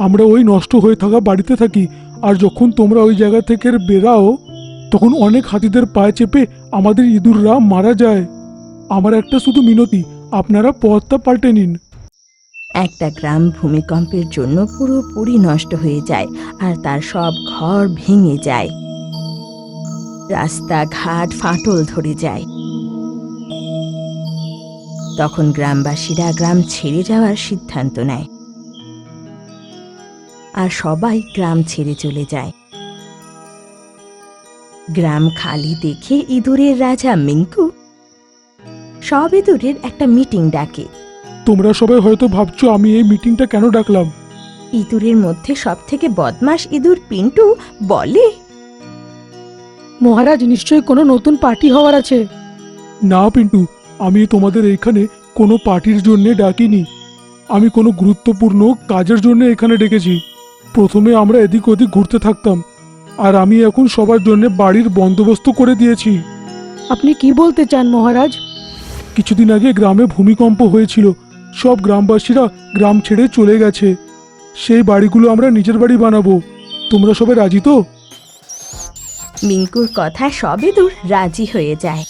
আমরা ওই নষ্ট হয়ে থাকা বাড়িতে থাকি, আর যখন তোমরা ওই জায়গা থেকে বেরাও তখন অনেক হাতিদের পায়ে চেপে আমাদের ইঁদুররা মারা যায়। আমার একটা শুধু মিনতি, আপনারা পথটা পাল্টে নিন। একটা গ্রাম ভূমিকম্পের জন্য পুরোপুরি নষ্ট হয়ে যায়, আর তার সব ঘর ভেঙে যায়। রাস্তাঘাট ফাটল ধরে যায়। তখন গ্রামবাসীরা গ্রাম ছেড়ে যাওয়ার সিদ্ধান্ত নেয়, আর সবাই গ্রাম ছেড়ে চলে যায়। গ্রাম খালি দেখে ইঁদুরের রাজা মিঙ্কু সব ইঁদুরের একটা মিটিং ডাকে। তোমরা সবাই হয়তো ভাবছো আমি এই মিটিংটা কেন ডাকলাম। ইঁদুরের মধ্যে সব থেকে বদমাশ ইঁদুর পিন্টু বলে, মহারাজ, নিশ্চয়ই কোনো নতুন পার্টি হওয়ার আছে। না পিন্টু, আমি তোমাদের এইখানে কোনো পার্টির জন্য ডাকিনি। আমি কোনো গুরুত্বপূর্ণ কাজের জন্য এখানে ডেকেছি। প্রথমে আমরা এদিক ওদিক ঘুরতে থাকতাম, আর আমি এখন সবার জন্য বাড়ির বন্দোবস্ত করে দিয়েছি। আপনি কি বলতে চান মহারাজ? কিছুদিন আগে গ্রামে ভূমিকম্প হয়েছিল, সব গ্রামবাসীরা গ্রাম ছেড়ে চলে গেছে। সেই বাড়িগুলো আমরা নিজের বাড়ি বানাবো। তোমরা সবাই রাজি তো? মিঙ্কুর কথা সব ইঁদুর রাজি হয়ে যায়,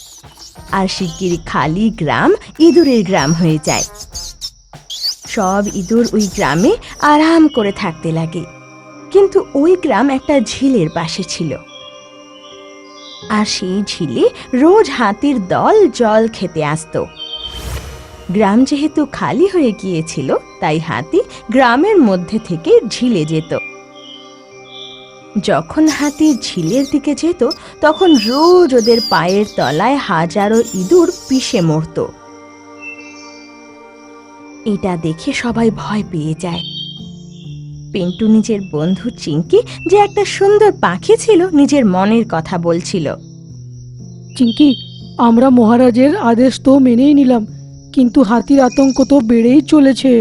আর শিগগিরই খালি গ্রাম ইঁদুরের গ্রাম হয়ে যায়। সব ইঁদুর ওই গ্রামে আরাম করে থাকতে লাগে। কিন্তু ওই গ্রাম একটা ঝিলের পাশে ছিল, আর সেই ঝিলে রোজ হাতির দল জল খেতে আসতো। গ্রাম যেহেতু খালি হয়ে গিয়েছিল, তাই হাতি গ্রামের মধ্যে থেকে ঝিলে যেত। যখন হাতি ঝিলের দিকে যেত, তখন রোজ ওদের পায়ের তলায় হাজারো ইঁদুর পিষে মরত। এটা দেখে সবাই ভয় পেয়ে যায়। পিন্টু নিজের বন্ধু চিঙ্কি, যে একটা সুন্দর পাখি ছিল, নিজের মনের কথা বলছিল। চিঙ্কি, আমরা মহারাজের আদেশ তো মেনেই নিলাম, কিন্তু হাতির আতঙ্ক তো বেড়েই চলেছে।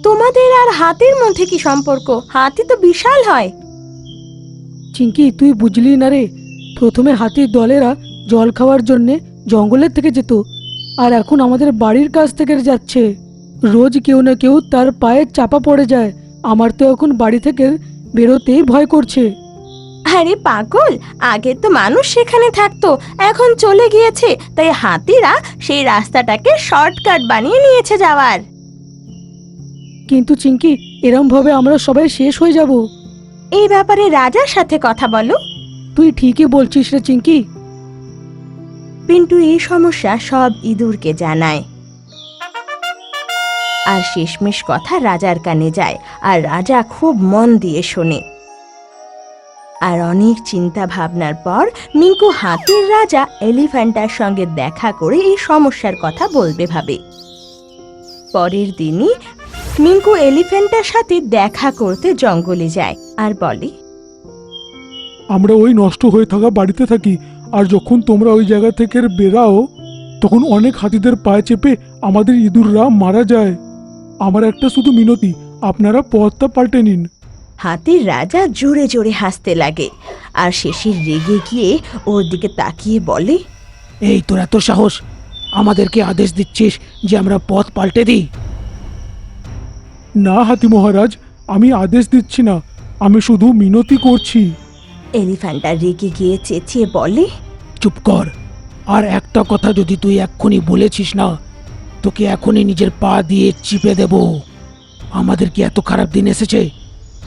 তোমাদের আর হাতির মধ্যে কি সম্পর্ক? হাতি তো বিশাল হয়। চিঙ্কি, তুই বুঝলি না রে। প্রথমে হাতির দলেরা জল খাওয়ার জন্যে জঙ্গলের থেকে যেত, আর এখন আমাদের বাড়ির কাছ থেকে যাচ্ছে। রোজ কেউ না কেউ তার পায়ে চাপা পড়ে যায়। আমার তো এখন বাড়ি থেকে বেরোতেই ভয় করছে। আরে পাগল, আগে তো মানুষ সেখানে থাকতো, এখন চলে গিয়েছে, তাই হাতিরা সেই রাস্তাটাকে শর্টকাট বানিয়ে নিয়েছে যাওয়ার। কিন্তু চিঙ্কি, এরম ভাবে আমরা সবাই শেষ হয়ে যাব। এই ব্যাপারে রাজার সাথে কথা বলো। তুই ঠিকই বলছিস রে চিঙ্কি। পিন্টু এই সমস্যা সব ইঁদুরকে জানায়, আর শেষমেশ কথা রাজার কানে যায়, আর রাজা খুব মন দিয়ে শোনে। আর অনেক চিন্তা ভাবনার পর মিঙ্কু হাতির রাজা এলিফ্যান্টার সঙ্গে দেখা করে এই সমস্যার কথা বলবে ভাবে। পরের দিনই মিঙ্কু এলিফ্যান্টার সাথে দেখা করতে জঙ্গলে যায়, আর বলে, আমরা ওই নষ্ট হয়ে থাকা বাড়িতে থাকি, আর যখন তোমরা ওই জায়গা থেকে বেরাও তখন অনেক হাতিদের পায়ে চেপে আমাদের ইঁদুররা মারা যায়। আমার একটা শুধু মিনতি, আপনারা পথটা পাল্টে নিন। হাতির রাজা জোরে জোরে হাসতে লাগে, আর শেষে রেগে গিয়ে ওর দিকে তাকিয়ে বলে, এই তোর এত সাহস, আমাদেরকে আদেশ দিচ্ছিস যে আমরা পথ পাল্টে দিই? না হাতি মহারাজ, আমি আদেশ দিচ্ছি না, আমি শুধু মিনতি করছি। এলিফ্যান্টটা রেগে গিয়ে চেঁচিয়ে বলে, চুপ কর। আর একটা কথা যদি তুই এক্ষুনি বলেছিস না, তোকে এখনই নিজের পা দিয়ে চিপে দেব। আমাদের কি এত খারাপ দিন এসেছে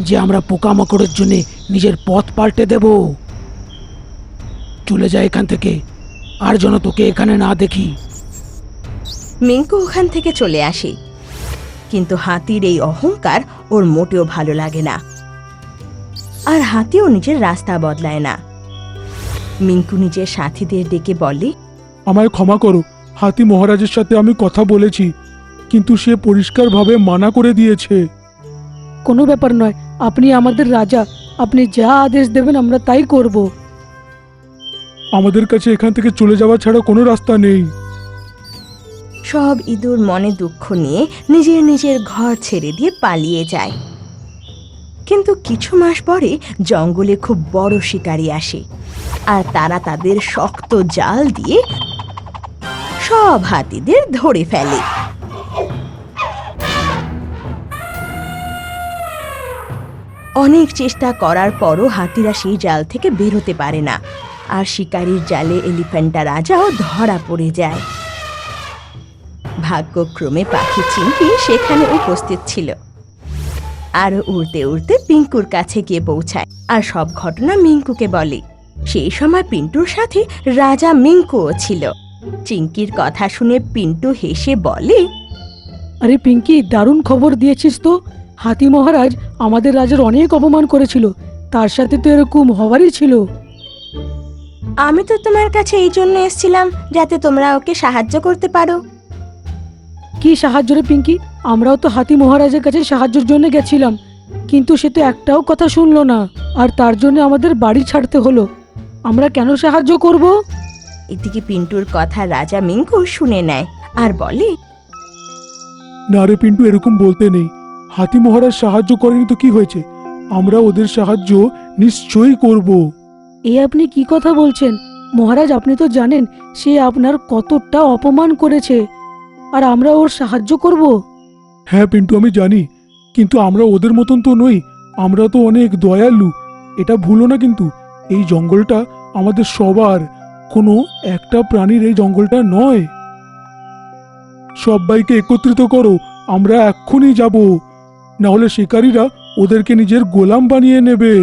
যে আমরা পোকামাকড়ের জন্য নিজের পথ পাল্টে দেব? চলে যা এখান থেকে, আর যেন তোকে এখানে না দেখি। মিঙ্কু ওখান থেকে চলে আসে, কিন্তু হাতির এই অহংকার ওর মোটেও ভালো লাগে না, আর হাতিও নিজের রাস্তা বদলায় না। মিঙ্কু নিজের সাথীদের ডেকে বলে, আমায় ক্ষমা করো, হাতি মহারাজের সাথে আমি কথা বলেছি, কিন্তু সে পরিষ্কারভাবে মানা করে দিয়েছে। কোনো ব্যাপার নয়, আপনি আমাদের রাজা, আপনি যা আদেশ দেবেন আমরা তাই করব। আমাদের কাছে এখান থেকে চলে যাওয়া ছাড়া কোনো রাস্তা নেই। সব ইঁদুর মনে দুঃখ নিয়ে নিজের নিজের ঘর ছেড়ে দিয়ে পালিয়ে যায়। কিন্তু কিছু মাস পরে জঙ্গলে খুব বড় শিকারী আসে, আর তারা তাদের শক্ত জাল দিয়ে সব হাতিদের ধরে ফেলে। অনেক চেষ্টা করার পরও হাতিরা সেই জাল থেকে বেরোতে পারে না, আর শিকারীর জালে এলিফ্যান্টা রাজাও ধরা পড়ে যায়। ভাগ্যক্রমে পাখি চিংকি সেখানে উপস্থিত ছিল, আরো উড়তে উড়তে পিঙ্কুর কাছে গিয়ে পৌঁছায় আর সব ঘটনা মিঙ্কুকে বলে। সেই সময় পিন্টুর সাথে রাজা মিঙ্কুও ছিল। চিংকির কথা শুনে পিন্টু হেসে বলে, আরে পিঙ্কি, দারুণ খবর দিয়েছিস তো। হাতি মহারাজ আমাদের রাজার অনেক অপমান করেছিল, তার সাথে তো এরকম হওয়ারই ছিল। আমি তো তোমার কাছে এই জন্য এসেছিলাম যাতে তোমরা ওকে সাহায্য করতে পারো। কি সাহায্য রে পিঙ্কি? আমরাও তো হাতি মহারাজের কাছে সাহায্যের জন্য গেছিলাম, কিন্তু সে তো একটাও কথা শুনলো না, আর তার জন্য আমাদের বাড়ি ছাড়তে হলো। আমরা কেন সাহায্য করব? এদিকে পিন্টুর কথা রাজা মিঙ্কু শুনে নেয় আর বলে, না রে পিন্টু, এরকম বলতে নেই। হাতি মহারাজ সাহায্য করেনি তো কি হয়েছে, আমরা ওদের সাহায্য নিশ্চয়ই করব। এই আপনি কি কথা বলছেন মহারাজ? আপনি তো জানেন সে আপনার কতটা অপমান করেছে, আর আমরা ওর সাহায্য করব? হ্যাঁ পিন্টু, আমি জানি, কিন্তু আমরা ওদের মতন তো নই। আমরা তো অনেক দয়ালু, এটা ভুলো না। কিন্তু এই জঙ্গলটা আমাদের সবার, কোনো একটা প্রাণীর এই জঙ্গলটা নয়। সবাইকে একত্রিত করো, আমরা এক্ষুনি যাব, না হলে শিকারীরা ওদেরকে নিজের গোলাম বানিয়ে নেবে।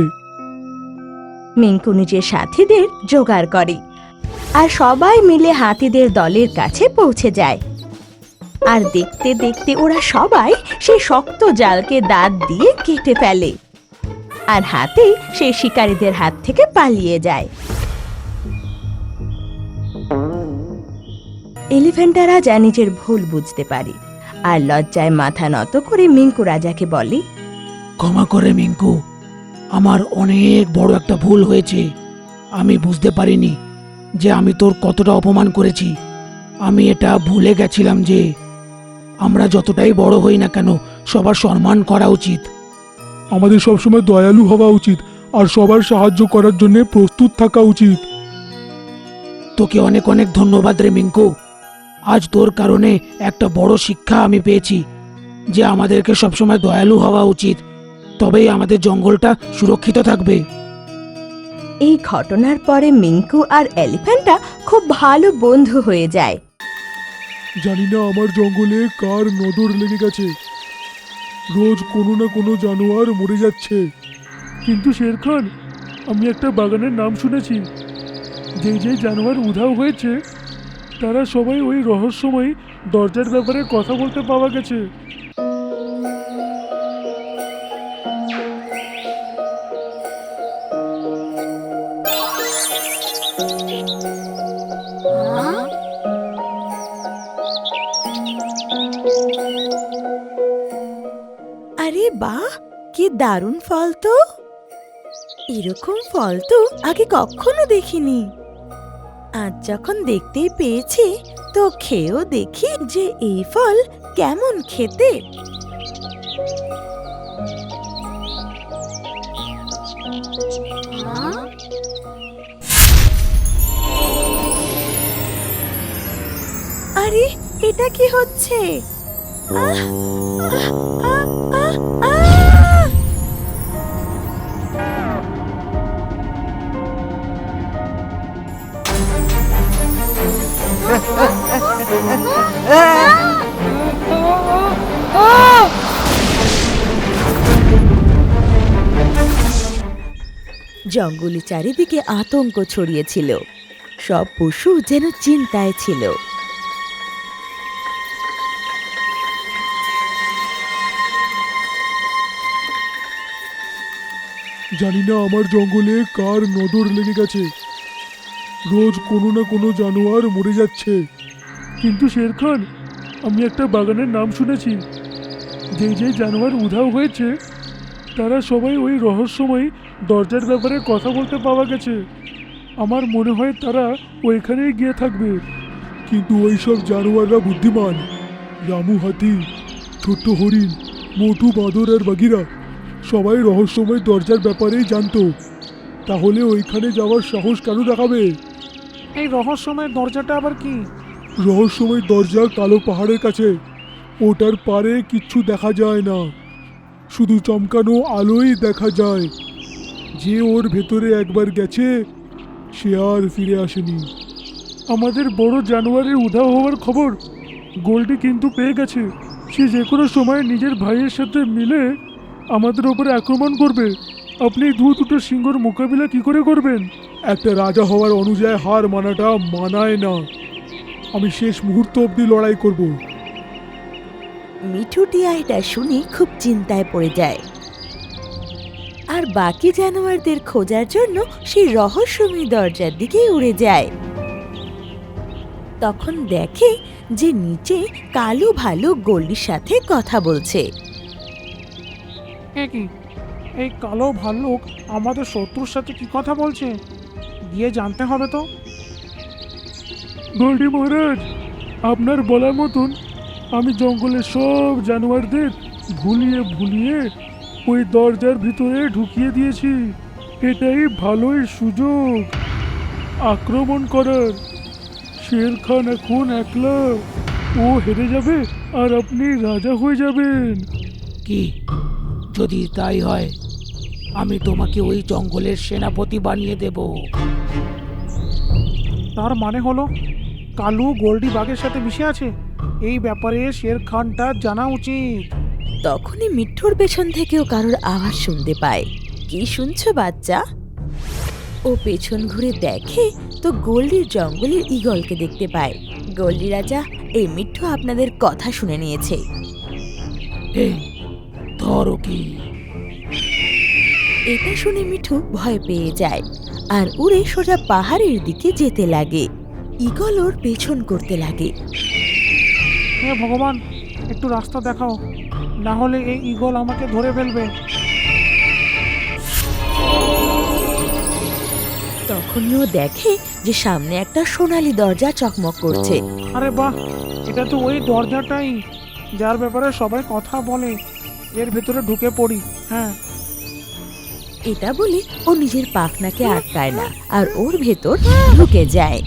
মিঙ্কু নিজের সাথীদের জোগাড় করে আর সবাই মিলে হাতিদের দলের কাছে পৌঁছে যায়। আর দেখতে দেখতে ওরা সবাই সেই শক্ত জালকে দাঁত দিয়ে কেটে ফেলে, আর হাতি সেই শিকারীদের হাত থেকে পালিয়ে যায়। এলিফ্যান্টা রাজা নিজের ভুল বুঝতে পারে আর লজ্জায় মাথা নত করে মিঙ্কু রাজাকে বলে, ক্ষমা করে মিঙ্কু, আমার অনেক বড় একটা ভুল হয়েছে। আমি বুঝতে পারিনি যে আমি তোর কতটা অপমান করেছি। আমি এটা ভুলে গেছিলাম যে আমরা যতটাই বড় হই না কেন সবার সম্মান করা উচিত। আমাদের সবসময় দয়ালু হওয়া উচিত আর সবার সাহায্য করার জন্য প্রস্তুত থাকা উচিত। তোকে অনেক অনেক ধন্যবাদ রে মিঙ্কু। আজ তোর কারণে একটা বড় শিক্ষা আমি পেয়েছি যে আমাদেরকে সবসময় দয়ালু হওয়া উচিত, তবেই আমাদের জঙ্গলটা সুরক্ষিত থাকবে। এই ঘটনার পরে মিঙ্কু আর এলিফ্যান্টা খুব ভালো বন্ধু হয়ে যায়। জানি না আমার জঙ্গলে কার নজর লেগে গেছে, রোজ কোনো না কোনো জানোয়ার মরে যাচ্ছে। কিন্তু শের খান, আমি একটা বাগানের নাম শুনেছি, যেই যেই জানোয়ার উধাও হয়েছে তারা সবাই ওই রহস্যময় দরজার ব্যাপারে কথা বলতে পাওয়া গেছে। আরে বাহ, কি দারুণ ফল তো! এরকম ফল তো আগে কখনো দেখিনি। আজ যখন দেখতেই পেয়েছি তো খেয়েও দেখি যে এই ফল কেমন খেতে। আরে এটা কি হচ্ছে? আহ! আহ! আহ! আহ! জঙ্গলে চারিদিকে আতঙ্ক ছড়িয়েছিল, সব পশু যেন চিন্তায় ছিল। জানি না আমার জঙ্গলে কার নজর লেগে গেছে, রোজ কোনো না কোনো জানোয়ার মরে যাচ্ছে। কিন্তু শের খান, আমি একটা বাগানের নাম শুনেছি, যেই যেই জানোয়ার উধাও হয়েছে তারা সবাই ওই রহস্যময় দরজার ব্যাপারে কথা বলতে পাওয়া গেছে। আমার মনে হয় তারা ওইখানেই গিয়ে থাকবে। কিন্তু ওই সব জানোয়াররা বুদ্ধিমান, রামু হাতি, ছোট্ট হরিণ, মোটু বাঁদর আর বাঘিরা সবাই রহস্যময় দরজার ব্যাপারেই জানতো। তাহলে ওইখানে যাওয়ার সাহস কেন দেখাবে? এই রহস্যময় দরজাটা আবার কি? রহস্যময় দরজা কালো পাহাড়ের কাছে, ওটার পারে কিচ্ছু দেখা যায় না। শুধু চমকানো আলোই দেখা যায়। যে ওর ভেতরে একবার গেছে সে আর ফিরে আসেনি। আমাদের বড় জানোয়ারের উধাও হওয়ার খবর গোল্ডি কিন্তু পেয়ে গেছে। সে যে কোনো সময় নিজের ভাইয়ের সাথে মিলে আমাদের ওপরে আক্রমণ করবে। আপনি দুটো সিংহর মোকাবিলা কি করে করবেন? একটা রাজা হওয়ার অনুযায়ী হার মানাটা মানায় না। আমি শেষ মুহূর্ত অবধি লড়াই করব। মিঠু টিয়া এটা শুনে খুব চিন্তায় পড়ে যায় আর বাকি জানোয়ারদের খোঁজার জন্য সেই রহস্যময় দরজার দিকে উড়ে যায়। তখন দেখে যে নিচে কালো ভালুক গোল্ডির সাথে কথা বলছে। এ কি, এই কালো ভাল্লুক আমাদের শত্রুর সাথে কি কথা বলছে? গিয়ে জানতে হবে তো। গোল্ডি মহারাজ, আপনার বলার মতন আমি জঙ্গলের সব জানোয়ারদের ভুলিয়ে ভুলিয়ে ওই দরজার ভিতরে ঢুকিয়ে দিয়েছি। এটাই ভালোই সুযোগ আক্রমণ করার। শের খান এখন একলা, ও হেরে যাবে আর আপনি রাজা হয়ে যাবেন। কি যদি তাই হয়, আমি তোমাকে ওই জঙ্গলের সেনাপতি বানিয়ে দেব। তার মানে হলো কালু গোল্ডি বাঘের সাথে মিশে আছে। এই ব্যাপারে শের খানটা জানা উচিত। তখনই মিঠুর পেছন থেকেও কারোর আওয়াজ শুনতে পায়। কি শুনছো বাচ্চা? ও পেছন ঘুরে দেখে তো গোল্ডির জঙ্গলের ঈগলকে দেখতে পায়। গোল্ডি রাজা, এই মিঠু আপনাদের কথা শুনে নিয়েছে। এই ধরো কি। এটা শুনে মিঠু ভয় পেয়ে যায় আর উড়ে সোজা পাহাড়ের দিকে যেতে লাগে। ঈগল ওর পেছন করতে লাগে। হে ভগবান, একটু রাস্তা দেখাও, না হলে এই ঈগল আমাকে ধরে ফেলবে। তখনই ও দেখে যে সামনে একটা সোনালী দরজা চকমক করছে। আরে বাহ, এটা তো ওই দরজাটাই যার ব্যাপারে সবাই কথা বলে। এর ভেতরে ঢুকে পড়ি। হ্যাঁ, এটা বলে ও নিজের পাখনাকে আটকায় না আর ওর ভেতর ঢুকে যায়।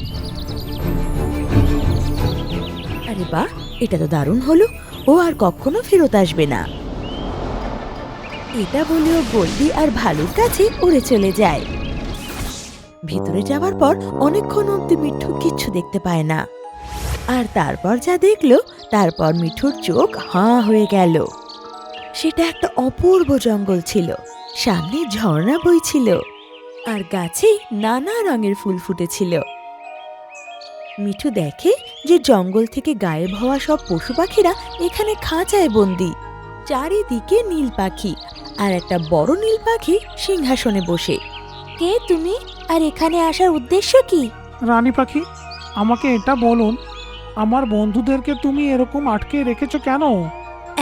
আরে বাহ, এটা তো দারুণ হলো। ও আর কখনো ফেরত আসবে না। এটা বলে ও গোল্ডি আর ভালুর কাছে উড়ে চলে যায়। ভিতরে যাওয়ার পর অনেকক্ষণ অব্দি মিঠু কিচ্ছু দেখতে পায় না। আর তারপর যা দেখলো, তারপর মিঠুর চোখ হাঁ হয়ে গেল। সেটা একটা অপূর্ব জঙ্গল ছিল। সামনে ঝর্ণা বইছিল আর গাছে নানা রঙের ফুল ফুটেছিল। মিঠু দেখে যে জঙ্গল থেকে গায়েব হওয়া সব পশু পাখিরা এখানে খাঁচায় বন্দি। চারিদিকে নীল পাখি আর একটা বড় নীল পাখি সিংহাসনে বসে। কে তুমি আর এখানে আসার উদ্দেশ্য কি? রানী পাখি, আমাকে এটা বলুন, আমার বন্ধুদেরকে তুমি এরকম আটকে রেখেছো কেন?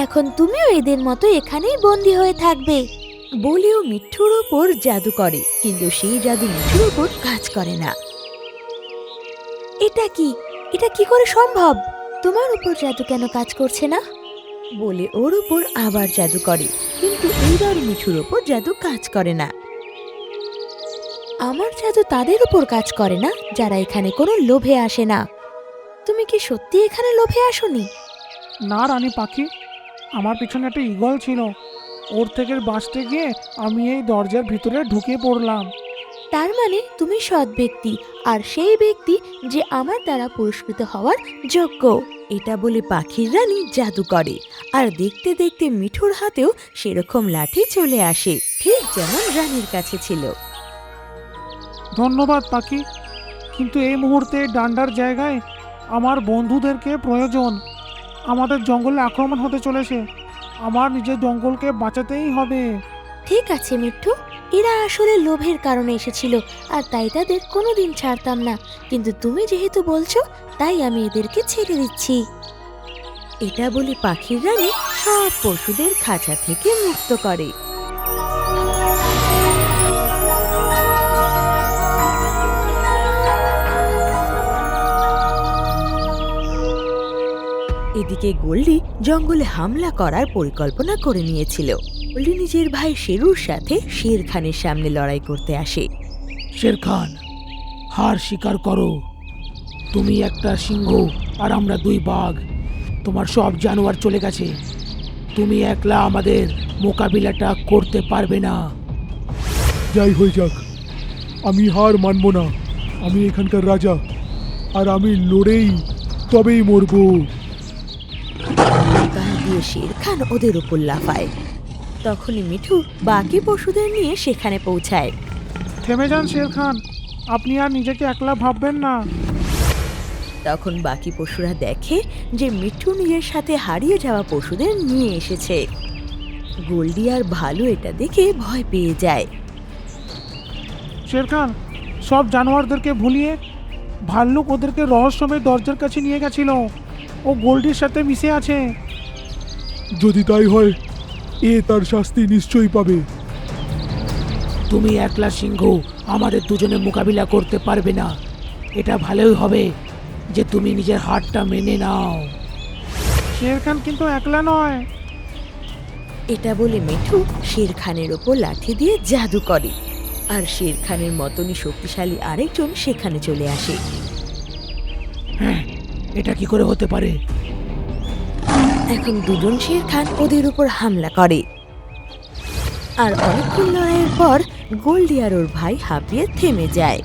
এখন তুমিও এদের মতো এখানেই বন্দি হয়ে থাকবে বলেও মিঠুর ওপর জাদু করে, কিন্তু সেই জাদু মিঠুর ওপর কাজ করে না। এটা কি করে সম্ভব? তোমার উপর জাদু কেন কাজ করছে না বলে ওর উপর আবার জাদু করে, কিন্তু এইবার মিঠুর ওপর জাদু কাজ করে না। আমার জাদু তাদের উপর কাজ করে না যারা এখানে কোনো লোভে আসে না। তুমি কি সত্যি এখানে লোভে আসোনি? না রানী পাখি, আমার পিছনে একটা ঈগল ছিল। ওর থেকে বাঁচতে গিয়ে আমি এই দরজার ভিতরে ঢুকে পড়লাম। তার মানে তুমি সৎ ব্যক্তি, আর সেই ব্যক্তি যে আমার দ্বারা পুরস্কৃত হওয়ার যোগ্য। এটা বলে পাখির রানী জাদু করে, আর দেখতে দেখতে মিঠুর হাতেও সেরকম লাঠি চলে আসে, ঠিক যেমন রানীর কাছে ছিল। ধন্যবাদ পাখি, কিন্তু এই মুহূর্তে ডান্ডার জায়গায় আমার বন্ধুদেরকে প্রয়োজন। আমাদের জঙ্গলে আক্রমণ হতে চলেছে, আমার নিজের জঙ্গলকে বাঁচাতেই হবে। ঠিক আছে মিঠু, এরা আসলে লোভের কারণে এসেছিল, আর তাই তাদের কোনোদিন ছাড়তাম না, কিন্তু তুমি যেহেতু বলছো তাই আমি এদেরকে ছেড়ে দিচ্ছি। এটা বলে পাখির রানী সব পশুদের খাঁচা থেকে মুক্ত করে। এদিকে গোল্ডি জঙ্গলে হামলা করার পরিকল্পনা করে নিয়েছিল। গোল্ডি নিজের ভাই শেরুর সাথে শের খানের সামনে লড়াই করতে আসে। শের খান, হার স্বীকার করো। তুমি একটা সিংহ আর আমরা দুই বাঘ। তোমার সব জানোয়ার চলে গেছে। তুমি একলা আমাদের মোকাবিলাটা করতে পারবে না। যাই হয়ে যাক, আমি হার মানব না। আমি এখানকার রাজা, আর আমি লড়েই তবেই মরবো। গাল দিয়ে শের খান ওদের উপর লাফায়। তখনই মিঠু বাকি পশুদের নিয়ে সেখানে পৌঁছায়। থেমে যান শের খান, আপনি আর নিজেকে একলা ভাববেন না। তখন বাকি পশুরা দেখে যে মিঠু নিজের সাথে হারিয়ে যাওয়া পশুদের নিয়ে এসেছে। গোল্ডি আর ভালু এটা দেখে ভয় পেয়ে যায়। শের খান, সব জানোয়ারদেরকে ভুলিয়ে ভাল্লুক ওদেরকে রহস্যময় দরজার কাছে নিয়ে গেছিল। ও গোল্ডির সাথে মিশে আছে। যদি তাই হয়, এ তার শাস্তি নিশ্চয়ই পাবে। তুমি একলা সিংহ আমাদের দুজনে মোকাবিলা করতে পারবে না। এটা ভালোই হবে যে তুমি নিজের হারটা মেনে নাও। শের খান কিন্তু একলা নয়। এটা বলে মিঠু শের খানের ওপর লাঠি দিয়ে জাদু করে, আর শের খানের মতনই শক্তিশালী আরেকজন সেখানে চলে আসে। হ্যাঁ, এটা কি করে হতে পারে? এখন দুজন শের খান ওদের উপর হামলা করে, আর অনেকক্ষণ লড়াইয়ের পর গোল্ডি আর ওর ভাই হাঁপিয়ে থেমে যায়,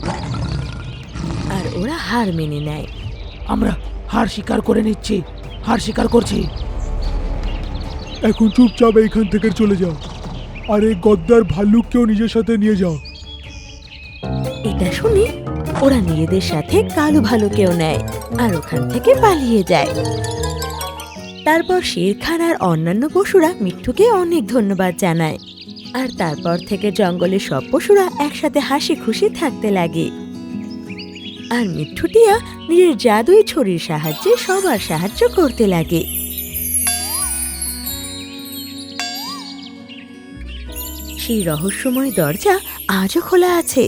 আর ওরা হার মেনে নেয়। আমরা হার স্বীকার করে নিচ্ছি, হার স্বীকার করছি। এখন চুপচাপ এইখান থেকে চলে যাও, আর এই গদ্দার ভাল্লুককেও নিজের সাথে নিয়ে যাও। এটা শুনে ওরা নিজেদের সাথে কালো ভালুকেও নেয় আর ওখান থেকে পালিয়ে যায়। তারপর শের খান আর অন্যান্য পশুরা মিঠুকে অনেক ধন্যবাদ জানায়, আর তারপর থেকে জঙ্গলের সব পশুরা একসাথে হাসি খুশি থাকতে লাগে। আর মিঠুটিয়া নিজের জাদুই ছড়ির সাহায্যে সবার সাহায্য করতে লাগে। সেই রহস্যময় দরজা আজও খোলা আছে।